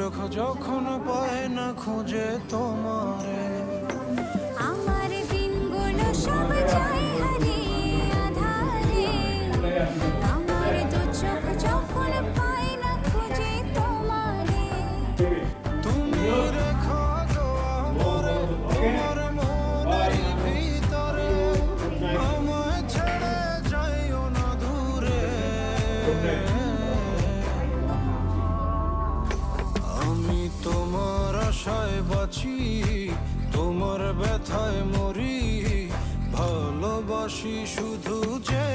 চোখ যখন পায় না খুঁজে তোমারে, আমার দিনগুলো সব যায় হারিয়ে আধারে, আমার দু চোখ যখন পায় না খুঁজে তোমারে। তুমি রেখো গো আমরে তোমার মনের ভিতরে, আমায় ছেড়ে যাইও না দূরে। আমি তোমার আশায় বাঁচি, তোমার ব্যথায় মরি, ভালোবাসি শুধু যে